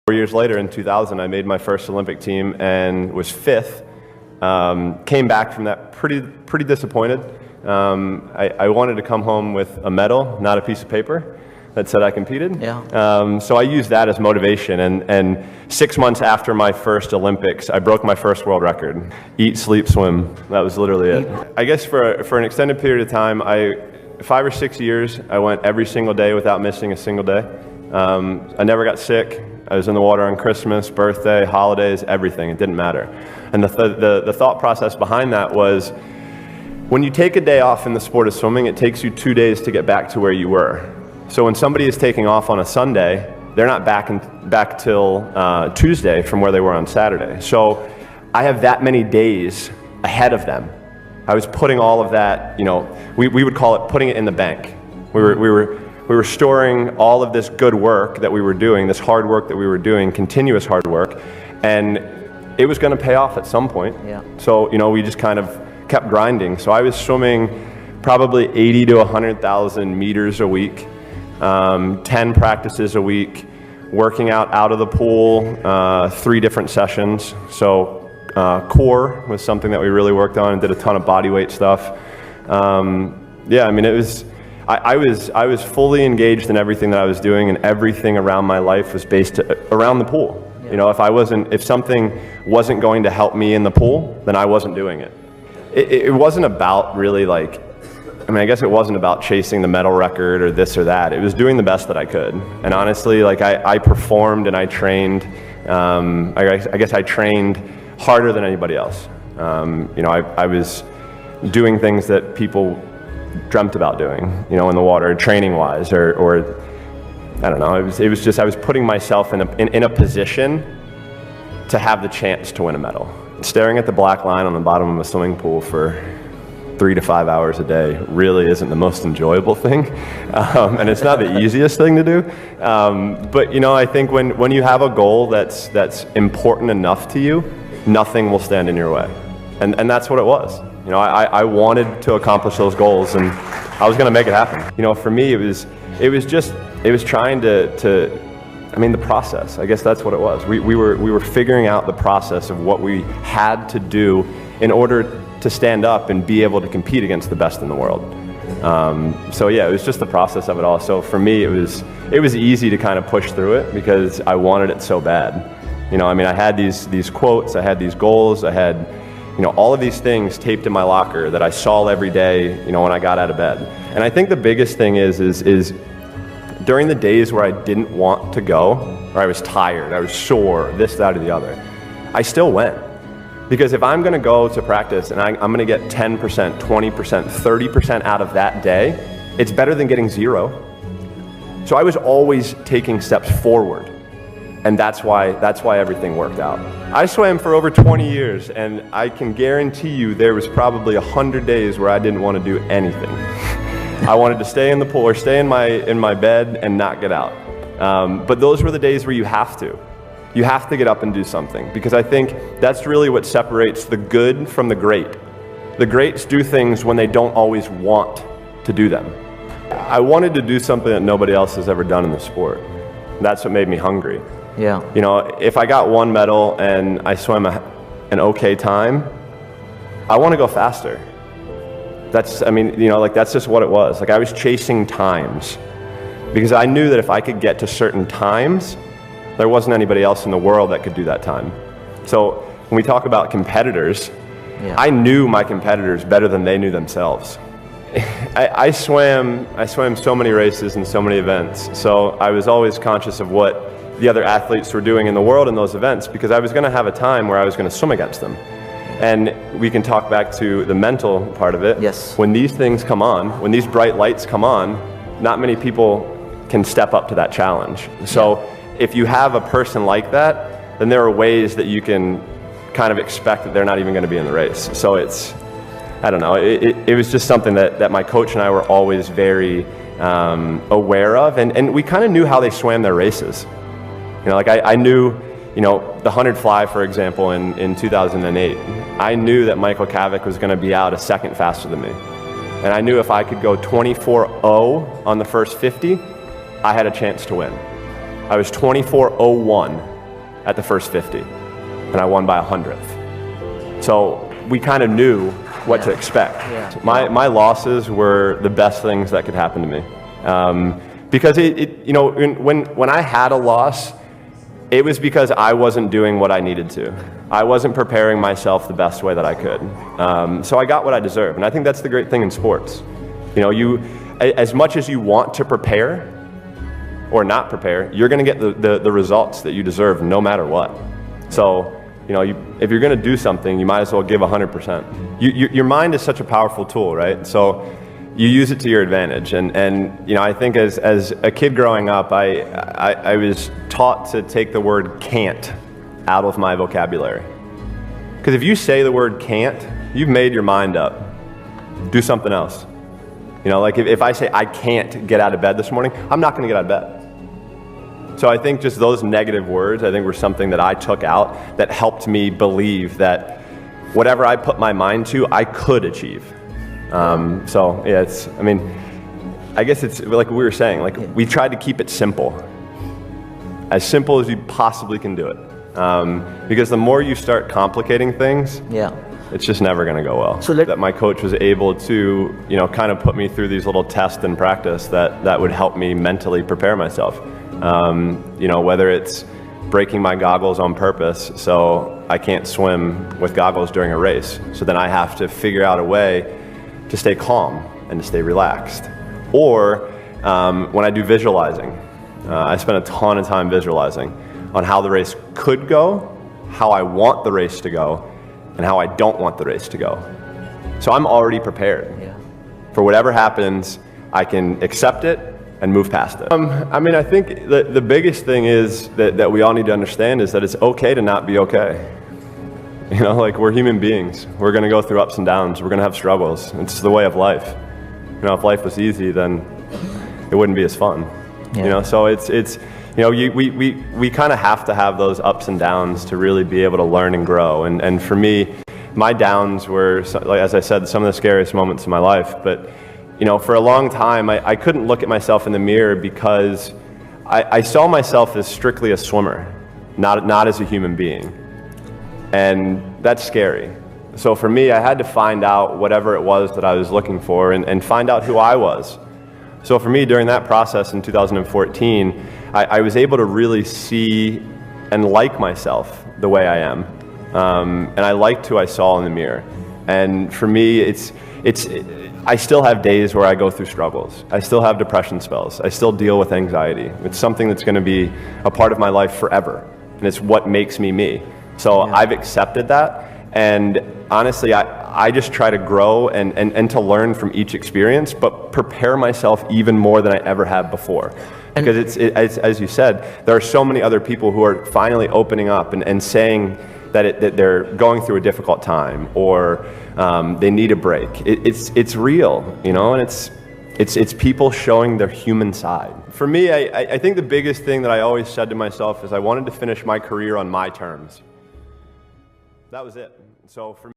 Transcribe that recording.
4 years later, in 2000, I made my first Olympic team and was 5th. Came back from that pretty disappointed. I wanted to come home with a medal, not a piece of paper that said I competed. Yeah. So I used that as motivation, and 6 months after my first Olympics, I broke my first world record. Eat, sleep, swim. That was literally it. I guess for an extended period of time, 5 or 6 years, I went every single day without missing a single day. I never got sick. I was in the water on Christmas, birthday, holidays, everything. It didn't matter. And the thought process behind that was, when you take a day off in the sport of swimming, it takes you 2 days to get back to where you were. So when somebody is taking off on a Sunday, they're not back till Tuesday from where they were on Saturday. So I have that many days ahead of them. I was putting all of that, we would call it putting it in the bank. We were storing all of this good work that we were doing, this hard work that we were doing, continuous hard work, and it was going to pay off at some point. Yeah. So, we just kind of kept grinding. So I was swimming probably 80 to 100,000 meters a week, 10 practices a week, working out of the pool, 3 different sessions. So core was something that we really worked on and did a ton of body weight stuff. It was, I was fully engaged in everything that I was doing, and everything around my life was based around the pool. Yeah. If something wasn't going to help me in the pool, then I wasn't doing it. It wasn't about really I guess it wasn't about chasing the medal record or this or that. It was doing the best that I could. And honestly, I performed and I trained, I guess I trained harder than anybody else. I was doing things that people dreamt about doing, in the water, training-wise, or I don't know. It was just I was putting myself in a position to have the chance to win a medal. Staring at the black line on the bottom of a swimming pool for 3 to 5 hours a day really isn't the most enjoyable thing, and it's not the easiest thing to do. But I think when you have a goal that's important enough to you, nothing will stand in your way, and that's what it was. I wanted to accomplish those goals, and I was going to make it happen. For me, it was trying the process. I guess that's what it was. We were figuring out the process of what we had to do in order to stand up and be able to compete against the best in the world. It was just the process of it all. So for me, it was easy to kind of push through it because I wanted it so bad. I had these quotes, I had these goals, I had all of these things taped in my locker that I saw every day, when I got out of bed. And I think the biggest thing is during the days where I didn't want to go, or I was tired, I was sore, this, that, or the other, I still went. Because if I'm gonna go to practice and I'm gonna get 10%, 20%, 30% out of that day, it's better than getting 0. So I was always taking steps forward. And that's why everything worked out. I swam for over 20 years, and I can guarantee you there was probably 100 days where I didn't want to do anything. I wanted to stay in the pool or stay in my bed and not get out. But those were the days where you have to. You have to get up and do something, because I think that's really what separates the good from the great. The greats do things when they don't always want to do them. I wanted to do something that nobody else has ever done in the sport. That's what made me hungry. Yeah. If I got 1 medal and I swam an okay time, I want to go faster. That's just what it was. I was chasing times because I knew that if I could get to certain times, there wasn't anybody else in the world that could do that time. So when we talk about competitors, yeah. I knew my competitors better than they knew themselves. I swam so many races and so many events, so I was always conscious of what the other athletes were doing in the world in those events, because I was going to have a time where I was going to swim against them. And we can talk back to the mental part of it. Yes. When these things come on, when these bright lights come on, not many people can step up to that challenge. So if you have a person like that, then there are ways that you can kind of expect that they're not even going to be in the race. So I don't know, it was just something that my coach and I were always very aware of, and we kind of knew how they swam their races. I knew, the 100 fly, for example, in 2008, I knew that Michael Kavik was going to be out a second faster than me. And I knew if I could go 24.0 on the first 50, I had a chance to win. I was 24.01 at the first 50, and I won by 100th. So we kind of knew what to expect. Yeah. My losses were the best things that could happen to me. Because you know, when I had a loss, it was because I wasn't doing what I needed to. I wasn't preparing myself the best way that I could. So I got what I deserve, and I think that's the great thing in sports. You know, as much as you want to prepare or not prepare, you're going to get the results that you deserve no matter what. So, you know, if you're going to do something, you might as well give 100%. Your mind is such a powerful tool, right? So you use it to your advantage. And you know, I think as a kid growing up, I was taught to take the word can't out of my vocabulary. Because if you say the word can't, you've made your mind up. Do something else. You know, like if I say I can't get out of bed this morning, I'm not going to get out of bed. So I think just those negative words, I think, were something that I took out that helped me believe that whatever I put my mind to, I could achieve. So yeah, I mean, I guess it's like we were saying, like we tried to keep it simple as you possibly can do it. Because the more you start complicating things, it's just never going to go well. So that my coach was able to, you know, kind of put me through these little tests and practice that would help me mentally prepare myself. You know, whether it's breaking my goggles on purpose so I can't swim with goggles during a race. So then I have to figure out a way to stay calm and to stay relaxed. Or when I do visualizing, I spend a ton of time visualizing on how the race could go, how I want the race to go, and how I don't want the race to go. So I'm already prepared. For whatever happens, I can accept it and move past it. I mean, I think the biggest thing is that we all need to understand is that it's okay to not be okay. You know, like we're human beings. We're going to go through ups and downs. We're going to have struggles. It's the way of life. You know, if life was easy, then it wouldn't be as fun. You know, so it's you know, we kind of have to have those ups and downs to really be able to learn and grow. And for me, my downs were, like as I said, some of the scariest moments in my life. But you know, for a long time, I couldn't look at myself in the mirror because I saw myself as strictly a swimmer, not as a human being. And that's scary. So for me, I had to find out whatever it was that I was looking for and find out who I was. So for me, during that process in 2014, I was able to really see and like myself the way I am. And I liked who I saw in the mirror. And for me, I still have days where I go through struggles. I still have depression spells. I still deal with anxiety. It's something that's going to be a part of my life forever. And it's what makes me me. So I've accepted that. And honestly, I just try to grow and to learn from each experience, but prepare myself even more than I ever have before. Because it's as you said, there are so many other people who are finally opening up and saying that they're going through a difficult time or they need a break. It's real, you know, and it's people showing their human side. For me, I think the biggest thing that I always said to myself is I wanted to finish my career on my terms. That was it. So for me,